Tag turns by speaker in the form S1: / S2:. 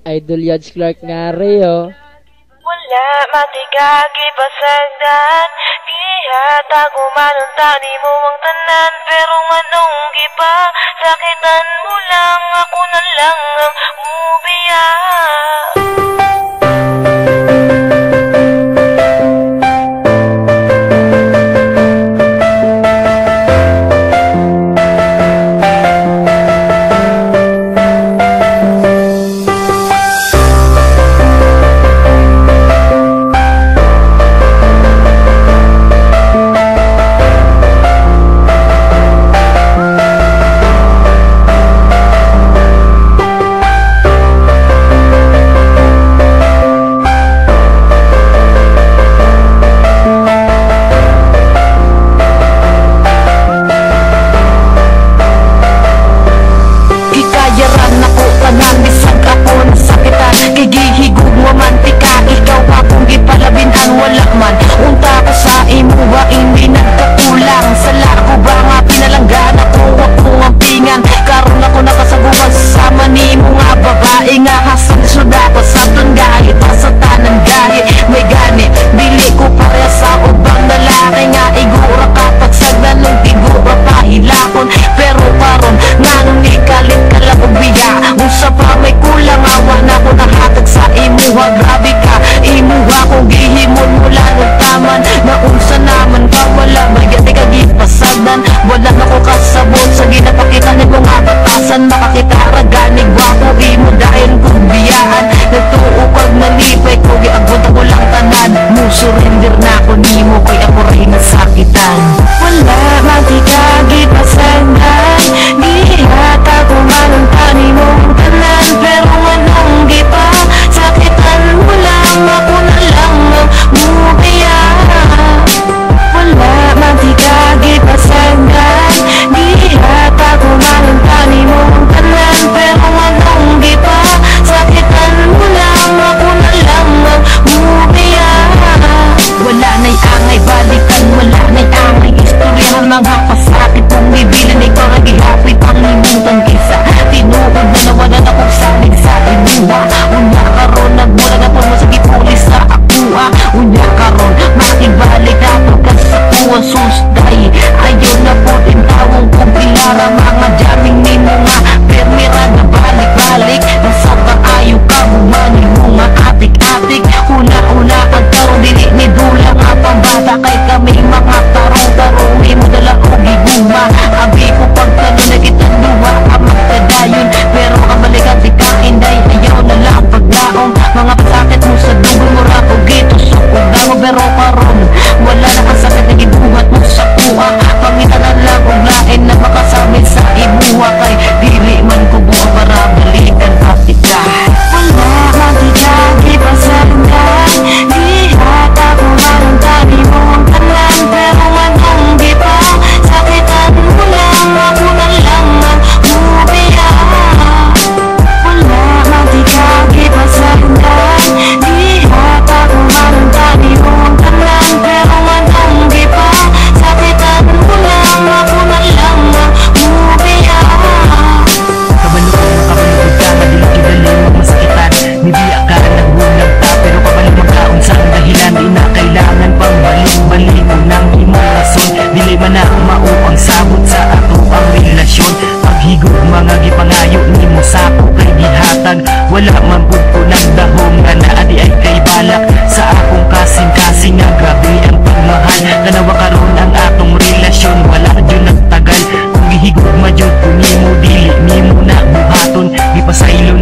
S1: Idol Yads Clark nga rin,
S2: Wala matigagi pasagdan Gihatag umanunta ni mo ang tanan Pero nganong giba Sakitan mo lang Ako na lang ang ubiya Wala na ko kasabot sa ginapakita ni kong abatasan Makakita raganig wako imo dahil kong biyaan Nagtuo kag nalipay ko giagot ako lang tanan Mo surrender na ako nimo kay ako rin nasakitan Wala matigagi pasandan Gihatag umanunta nimo ang tanan Pero anong gipa sakitan mo lang Ako na lang ang mubiya Wala matigagi pasandan Gihatag umanunta nimo ang tanan Pero anong gipa sakitan mo lang Ako na lang ang mubiya Wala na'y angay balikan Wala na'y angay istoryahan Mga pasakit kong bibilan Ikaw na gihapit ang limutan kisa Tinuod na nawalan akong salig sa inuha Unya karon nagmula na po mo sa gipulis sa akuha Unya karon makibalik na po ka sa kuha susday Ayaw na po din tawong kong pilara Mga jamming ni mo nga permira na balik-balik Nasabang ayaw ka bumanig mo nga atik-atik Una-una ang tarong dili ni Dula nga pambata Kay kami mga tarong-tarong mo dala o giguma Abi ko pagtano na kitang luwa ka magkadayon Pero kabalikan di ka inday Ayaw na lang pagdaong Mga pasakit mo sa dugo mo ra o gito sukog daw pero karon Wala na ang sakit na gibuhat mo sa kuha Pangitanan lang og lain na makasamin sa ibuha Kay dili man ko buha para balikan kapit ka Wala matigagi pasandan Gihatag umanunta nimo ang tanan Pero anong gipa sakitan mo lang Ako na lang ang mubiya Wala matigagi pasandan Gihatag umanunta nimo ang tanan Pero anong gipa sakitan mo lang Ako na lang ang mubiya
S3: Kabalukod ka, madilig-idaling masakitan Nibiya ka, nagbulag ta Pero kabalik magkaon sa dahilan Di na kailangan pang balik-balik Unang imong rason Dili man na umao ang sabot sa ato ang relasyon Paghigog mga gipangayo ni mo sa ako kay gihatag Wala man po ko nagdahom nga na adi ay kay balak Sa akong kasing-kasing nga grabe ang pagmahal Kanawa karon ang atong relasyon Wala dyan nagtagal Kung gihigog madyod ko nimo dili nimo na buhaton Di pa sa ilo